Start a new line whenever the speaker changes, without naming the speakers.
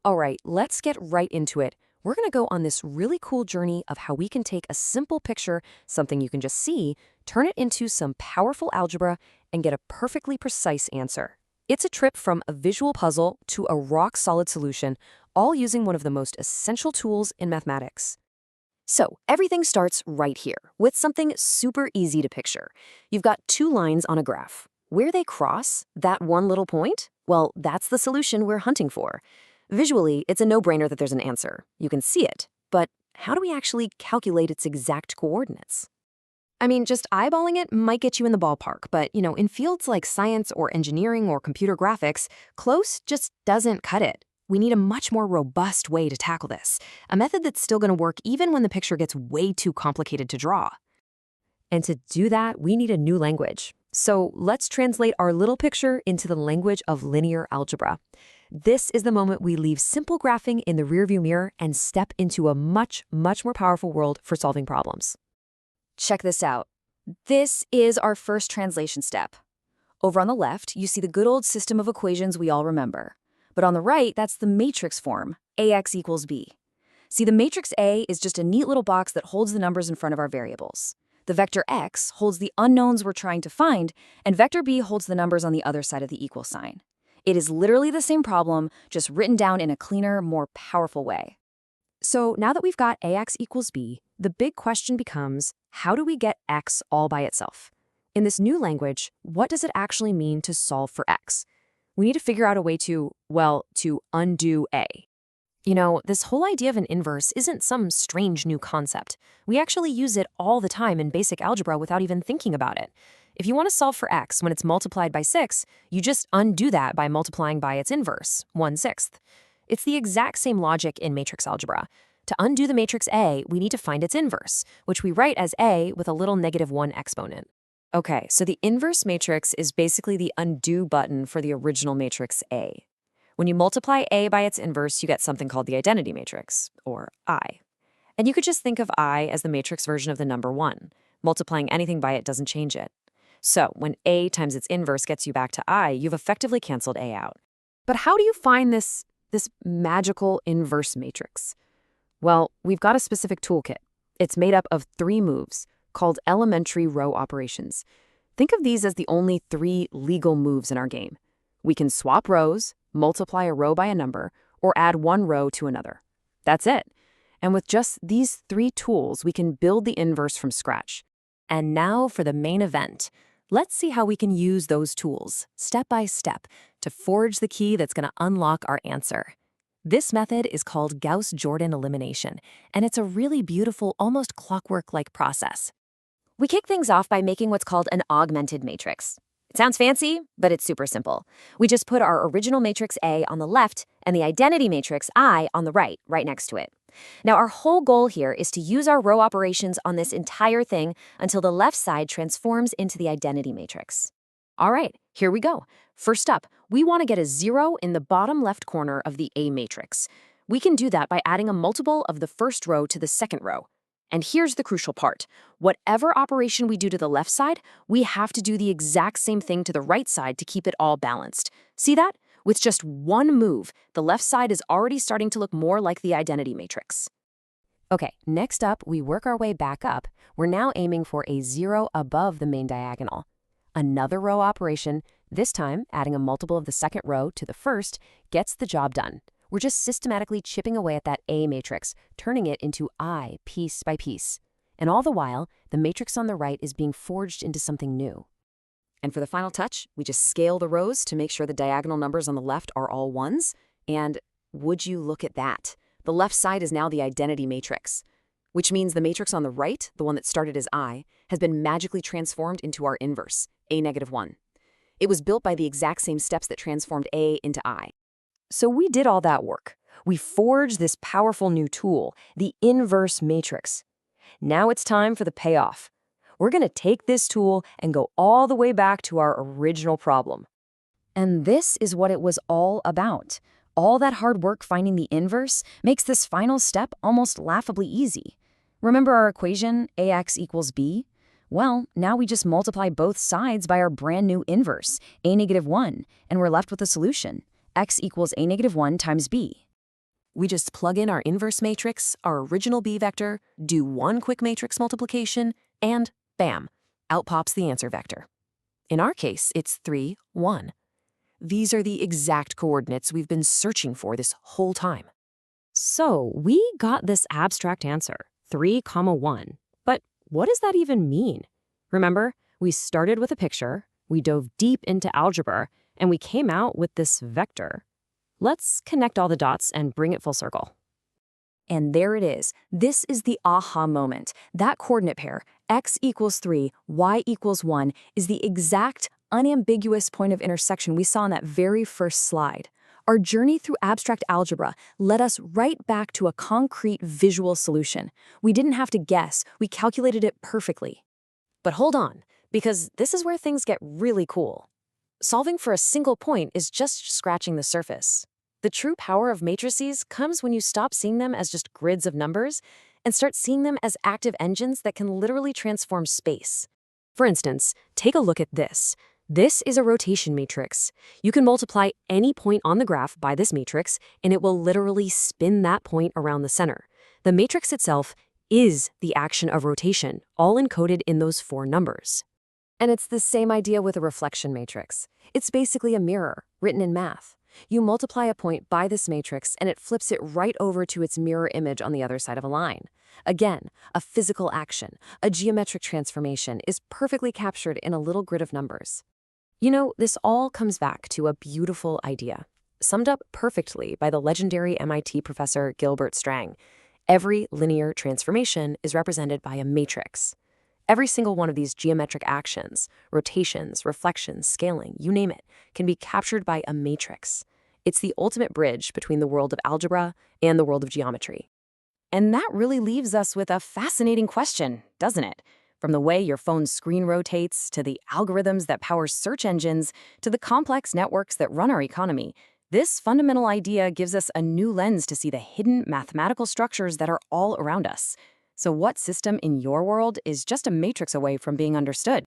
All right, let's get right into it. We're going to go on this really cool journey of how we can take a simple picture, something you can just see, turn it into some powerful algebra, and get a perfectly precise answer. It's a trip from a visual puzzle to a rock-solid solution, all using one of the most essential tools in mathematics. So, everything starts right here, with something super easy to picture. You've got two lines on a graph. Where they cross, that one little point, well, that's the solution we're hunting for. Visually, it's a no-brainer that there's an answer. You can see it. But how do we actually calculate its exact coordinates? I mean, just eyeballing it might get you in the ballpark, but, in fields like science or engineering or computer graphics, close just doesn't cut it. We need a much more robust way to tackle this, a method that's still going to work even when the picture gets way too complicated to draw. And to do that, we need a new language. So let's translate our little picture into the language of linear algebra. This is the moment we leave simple graphing in the rearview mirror and step into a much, much more powerful world for solving problems.
Check this out. This is our first translation step. Over on the left, you see the good old system of equations we all remember. But on the right, that's the matrix form, ax equals b. See, the matrix A is just a neat little box that holds the numbers in front of our variables. The vector x holds the unknowns we're trying to find, and vector b holds the numbers on the other side of the equal sign. It is literally the same problem, just written down in a cleaner, more powerful way.
So now that we've got ax equals b, the big question becomes, how do we get x all by itself? In this new language, what does it actually mean to solve for x? We need to figure out a way to undo a. This whole idea of an inverse isn't some strange new concept. We actually use it all the time in basic algebra without even thinking about it. If you want to solve for x when it's multiplied by 6, you just undo that by multiplying by its inverse, 1/6. It's the exact same logic in matrix algebra. To undo the matrix A, we need to find its inverse, which we write as A with a little -1 exponent. Okay, so the inverse matrix is basically the undo button for the original matrix A. When you multiply A by its inverse, you get something called the identity matrix, or I. And you could just think of I as the matrix version of the number 1. Multiplying anything by it doesn't change it. So when A times its inverse gets you back to I, you've effectively canceled A out. But how do you find this magical inverse matrix? Well, we've got a specific toolkit. It's made up of 3 moves, called elementary row operations. Think of these as the only 3 legal moves in our game. We can swap rows, multiply a row by a number, or add one row to another. That's it. And with just these 3 tools, we can build the inverse from scratch. And now for the main event. Let's see how we can use those tools, step by step, to forge the key that's going to unlock our answer. This method is called Gauss-Jordan elimination, and it's a really beautiful, almost clockwork-like process.
We kick things off by making what's called an augmented matrix. It sounds fancy, but it's super simple. We just put our original matrix A on the left and the identity matrix I on the right next to it. Now, our whole goal here is to use our row operations on this entire thing until the left side transforms into the identity matrix. All right, here we go. First up, we want to get a 0 in the bottom left corner of the A matrix. We can do that by adding a multiple of the first row to the second row. And here's the crucial part. Whatever operation we do to the left side, we have to do the exact same thing to the right side to keep it all balanced. See that? With just one move, the left side is already starting to look more like the identity matrix.
Okay, next up, we work our way back up. We're now aiming for a 0 above the main diagonal. Another row operation, this time adding a multiple of the second row to the first, gets the job done. We're just systematically chipping away at that A matrix, turning it into I piece by piece. And all the while, the matrix on the right is being forged into something new. And for the final touch, we just scale the rows to make sure the diagonal numbers on the left are all 1s. And would you look at that? The left side is now the identity matrix, which means the matrix on the right, the one that started as I, has been magically transformed into our inverse, A-1. It was built by the exact same steps that transformed A into I. So we did all that work. We forged this powerful new tool, the inverse matrix. Now it's time for the payoff. We're going to take this tool and go all the way back to our original problem. And this is what it was all about. All that hard work finding the inverse makes this final step almost laughably easy. Remember our equation, ax equals b? Well, now we just multiply both sides by our brand new inverse, a-1, and we're left with a solution. X equals a-1 times b. We just plug in our inverse matrix, our original B vector, do one quick matrix multiplication, and bam, out pops the answer vector. In our case, it's 3, 1. These are the exact coordinates we've been searching for this whole time. So we got this abstract answer, 3, 1. But what does that even mean? Remember, we started with a picture, we dove deep into algebra, and we came out with this vector. Let's connect all the dots and bring it full circle.
And there it is. This is the aha moment. That coordinate pair, x equals 3, y equals 1, is the exact, unambiguous point of intersection we saw in that very first slide. Our journey through abstract algebra led us right back to a concrete visual solution. We didn't have to guess, we calculated it perfectly.
But hold on, because this is where things get really cool. Solving for a single point is just scratching the surface. The true power of matrices comes when you stop seeing them as just grids of numbers and start seeing them as active engines that can literally transform space. For instance, take a look at this. This is a rotation matrix. You can multiply any point on the graph by this matrix, and it will literally spin that point around the center. The matrix itself is the action of rotation, all encoded in those 4 numbers. And it's the same idea with a reflection matrix. It's basically a mirror, written in math. You multiply a point by this matrix, and it flips it right over to its mirror image on the other side of a line. Again, a physical action, a geometric transformation, is perfectly captured in a little grid of numbers. You know, this all comes back to a beautiful idea, summed up perfectly by the legendary MIT professor Gilbert Strang. Every linear transformation is represented by a matrix. Every single one of these geometric actions, rotations, reflections, scaling, you name it, can be captured by a matrix. It's the ultimate bridge between the world of algebra and the world of geometry.
And that really leaves us with a fascinating question, doesn't it? From the way your phone's screen rotates, to the algorithms that power search engines, to the complex networks that run our economy, this fundamental idea gives us a new lens to see the hidden mathematical structures that are all around us. So what system in your world is just a matrix away from being understood?